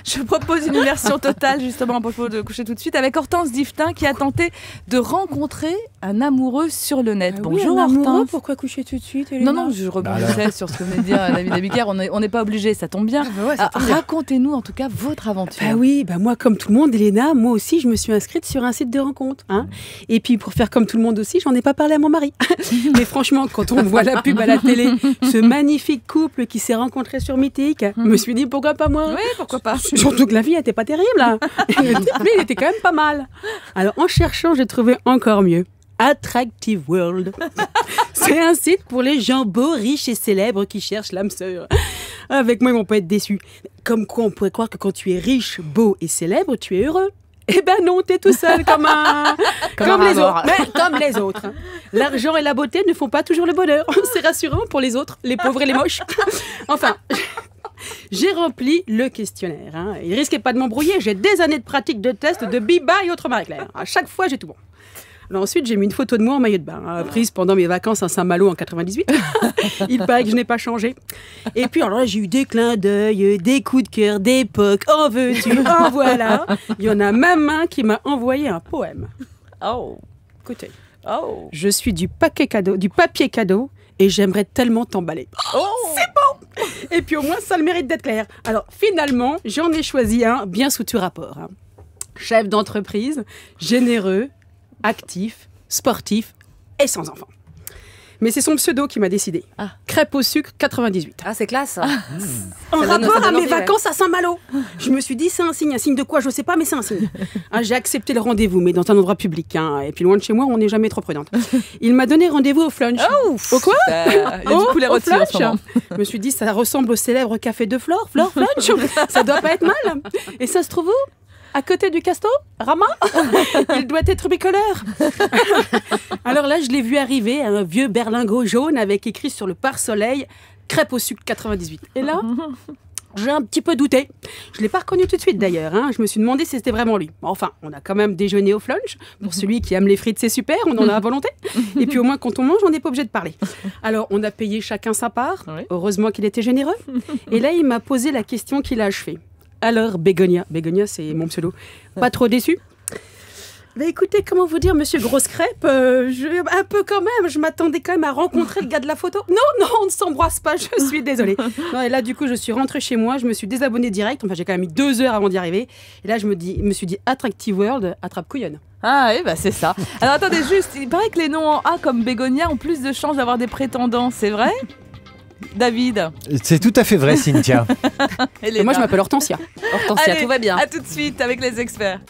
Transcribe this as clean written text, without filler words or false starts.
Je propose une immersion totale, justement, à propos de coucher tout de suite, avec Hortense Diftin qui a tenté de rencontrer un amoureux sur le net. Bonjour Hortense. Pourquoi coucher tout de suite, Elena? Non, je rebondissais sur ce que venait de dire David Abiker. On n'est pas obligé, ça tombe bien. Racontez-nous en tout cas votre aventure. Moi comme tout le monde, Elena, moi aussi je me suis inscrite sur un site de rencontre. Et puis pour faire comme tout le monde aussi, j'en ai pas parlé à mon mari. Mais franchement, quand on voit la pub à la télé, ce magnifique couple qui s'est rencontré sur Mythique, je me suis dit pourquoi pas moi. Oui, pourquoi pas. Surtout que la vie n'était pas terrible. Le type, lui, il était quand même pas mal. Alors en cherchant, j'ai trouvé encore mieux. Attractive World. C'est un site pour les gens beaux, riches et célèbres qui cherchent l'âme sœur. Avec moi, ils vont pas être déçus. Comme quoi, on pourrait croire que quand tu es riche, beau et célèbre, tu es heureux. Eh ben non, t'es tout seul comme les autres. Mais comme les autres. L'argent et la beauté ne font pas toujours le bonheur. C'est rassurant pour les autres, les pauvres et les moches. Enfin, j'ai rempli le questionnaire. Il risquait pas de m'embrouiller. J'ai des années de pratique de test de Biba et autres Marie-Claire. À chaque fois, j'ai tout bon. Alors ensuite, j'ai mis une photo de moi en maillot de bain, prise pendant mes vacances à Saint-Malo en 98. Il paraît que je n'ai pas changé. Et puis, alors là, j'ai eu des clins d'œil, des coups de cœur, d'époque, en veux-tu, en voilà. Il y en a même un qui m'a envoyé un poème. Oh. Écoutez, je suis du papier cadeau et j'aimerais tellement t'emballer. Oh. C'est bon. Et puis au moins, ça a le mérite d'être clair. Alors finalement, j'en ai choisi un bien sous tout rapport. Chef d'entreprise, généreux, actif, sportif et sans enfant. Mais c'est son pseudo qui m'a décidé. Crêpe au sucre 98. Ah, c'est classe. En rapport à mes vacances à Saint-Malo. Je me suis dit, c'est un signe de quoi, je sais pas, mais c'est un signe. J'ai accepté le rendez-vous, mais dans un endroit public. Et puis loin de chez moi, on n'est jamais trop prudente. Il m'a donné rendez-vous au Flunch. Au quoi? Il y a du poulet rôti en ce moment. Je me suis dit, ça ressemble au célèbre café de Flore Flunch. Ça doit pas être mal. Et ça se trouve où? À côté du Casto, Rama. Il doit être bicolore. Alors là, je l'ai vu arriver, un vieux berlingot jaune avec écrit sur le pare-soleil « Crêpe au sucre 98 ». Et là, j'ai un petit peu douté. Je ne l'ai pas reconnu tout de suite d'ailleurs. Je me suis demandé si c'était vraiment lui. Enfin, on a quand même déjeuné au Flunch. Pour celui qui aime les frites, c'est super, on en a à volonté. Et puis au moins, quand on mange, on n'est pas obligé de parler. Alors, on a payé chacun sa part. Oui. Heureusement qu'il était généreux. Et là, il m'a posé la question qu'il a achevée. Alors, Bégonia, c'est mon pseudo, pas trop déçu? Écoutez, comment vous dire, monsieur Grosse Crêpe, un peu quand même, je m'attendais quand même à rencontrer le gars de la photo. Non, on ne s'embrasse pas, je suis désolée. Non, et là, du coup, je suis rentrée chez moi, je me suis désabonnée direct, enfin, j'ai quand même mis 2 heures avant d'y arriver. Et là, je me suis dit, Attractive World, attrape couillonne. Ah oui, c'est ça. Alors attendez, juste, il paraît que les noms en A comme Bégonia ont plus de chances d'avoir des prétendants, c'est vrai? David. C'est tout à fait vrai, Cynthia. Et moi, je m'appelle Hortensia. Allez, tout va bien. À tout de suite avec les experts.